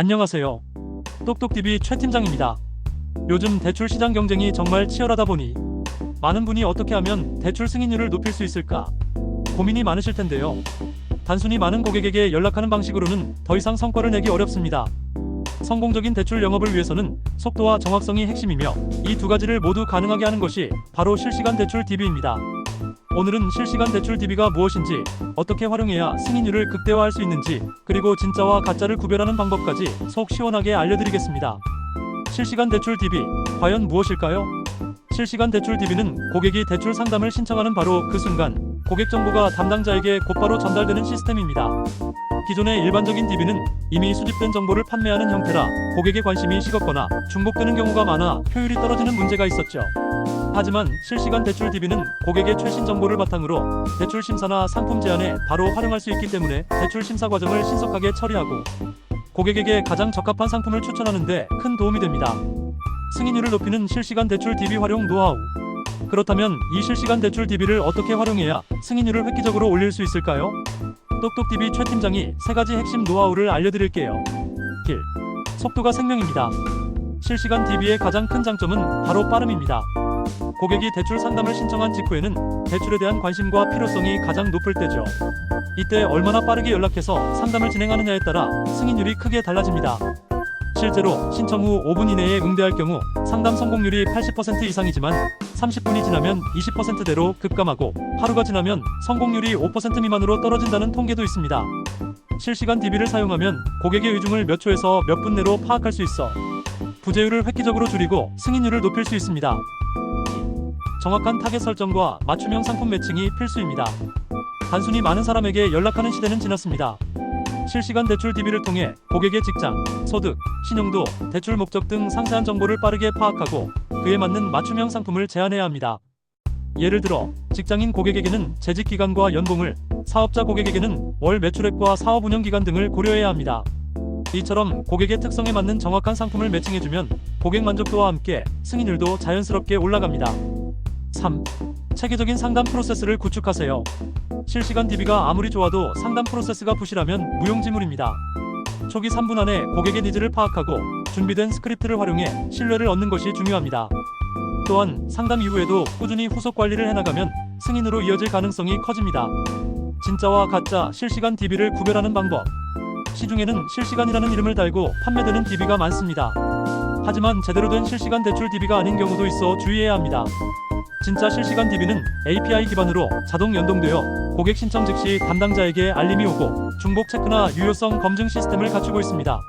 안녕하세요. 똑똑TV 최 팀장입니다. 요즘 대출 시장 경쟁이 정말 치열하다 보니 많은 분이 어떻게 하면 대출 승인율을 높일 수 있을까 고민이 많으실 텐데요. 단순히 많은 고객에게 연락하는 방식으로는 더 이상 성과를 내기 어렵습니다. 성공적인 대출 영업을 위해서는 속도와 정확성이 핵심이며 이 두 가지를 모두 가능하게 하는 것이 바로 실시간 대출 DB입니다. 오늘은 실시간 대출 DB가 무엇인지, 어떻게 활용해야 승인율을 극대화할 수 있는지, 그리고 진짜와 가짜를 구별하는 방법까지 속 시원하게 알려드리겠습니다. 실시간 대출 DB, 과연 무엇일까요? 실시간 대출 DB는 고객이 대출 상담을 신청하는 바로 그 순간 고객 정보가 담당자에게 곧바로 전달되는 시스템입니다. 기존의 일반적인 DB는 이미 수집된 정보를 판매하는 형태라 고객의 관심이 식었거나 중복되는 경우가 많아 효율이 떨어지는 문제가 있었죠. 하지만 실시간 대출 DB는 고객의 최신 정보를 바탕으로 대출 심사나 상품 제안에 바로 활용할 수 있기 때문에 대출 심사 과정을 신속하게 처리하고 고객에게 가장 적합한 상품을 추천하는 데 큰 도움이 됩니다. 승인율을 높이는 실시간 대출 DB 활용 노하우. 그렇다면 이 실시간 대출 DB를 어떻게 활용해야 승인율을 획기적으로 올릴 수 있을까요? 똑똑TV 최 팀장이 3가지 핵심 노하우를 알려드릴게요. 1. 속도가 생명입니다. 실시간 DB의 가장 큰 장점은 바로 빠름입니다. 고객이 대출 상담을 신청한 직후에는 대출에 대한 관심과 필요성이 가장 높을 때죠. 이때 얼마나 빠르게 연락해서 상담을 진행하느냐에 따라 승인율이 크게 달라집니다. 실제로 신청 후 5분 이내에 응대할 경우 상담 성공률이 80% 이상이지만 30분이 지나면 20%대로 급감하고 하루가 지나면 성공률이 5% 미만으로 떨어진다는 통계도 있습니다. 실시간 DB를 사용하면 고객의 의중을 몇 초에서 몇 분 내로 파악할 수 있어 부재율을 획기적으로 줄이고 승인율을 높일 수 있습니다. 정확한 타겟 설정과 맞춤형 상품 매칭이 필수입니다. 단순히 많은 사람에게 연락하는 시대는 지났습니다. 실시간 대출 DB를 통해 고객의 직장, 소득, 신용도, 대출 목적 등 상세한 정보를 빠르게 파악하고 그에 맞는 맞춤형 상품을 제안해야 합니다. 예를 들어 직장인 고객에게는 재직 기간과 연봉을, 사업자 고객에게는 월 매출액과 사업 운영 기간 등을 고려해야 합니다. 이처럼 고객의 특성에 맞는 정확한 상품을 매칭해주면 고객 만족도와 함께 승인율도 자연스럽게 올라갑니다. 3. 체계적인 상담 프로세스를 구축하세요. 실시간 DB가 아무리 좋아도 상담 프로세스가 부실하면 무용지물입니다. 초기 3분 안에 고객의 니즈를 파악하고 준비된 스크립트를 활용해 신뢰를 얻는 것이 중요합니다. 또한 상담 이후에도 꾸준히 후속 관리를 해나가면 승인으로 이어질 가능성이 커집니다. 진짜와 가짜 실시간 DB를 구별하는 방법. 시중에는 실시간이라는 이름을 달고 판매되는 DB가 많습니다. 하지만 제대로 된 실시간 대출 DB가 아닌 경우도 있어 주의해야 합니다. 진짜 실시간 DB는 API 기반으로 자동 연동되어 고객 신청 즉시 담당자에게 알림이 오고 중복 체크나 유효성 검증 시스템을 갖추고 있습니다.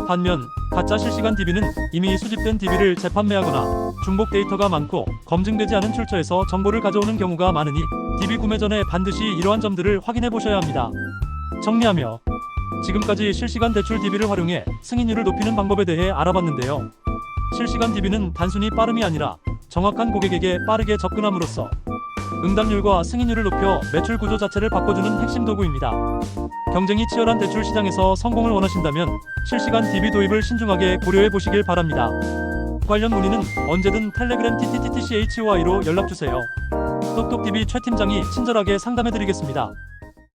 반면 가짜 실시간 DB는 이미 수집된 DB를 재판매하거나 중복 데이터가 많고 검증되지 않은 출처에서 정보를 가져오는 경우가 많으니 DB 구매 전에 반드시 이러한 점들을 확인해 보셔야 합니다. 정리하며 지금까지 실시간 대출 DB를 활용해 승인율을 높이는 방법에 대해 알아봤는데요. 실시간 DB는 단순히 빠름이 아니라 정확한 고객에게 빠르게 접근함으로써 응답률과 승인율을 높여 매출 구조 자체를 바꿔주는 핵심 도구입니다. 경쟁이 치열한 대출 시장에서 성공을 원하신다면 실시간 DB 도입을 신중하게 고려해 보시길 바랍니다. 관련 문의는 언제든 텔레그램 TTTCHY로 연락주세요. 똑똑TV 최 팀장이 친절하게 상담해 드리겠습니다.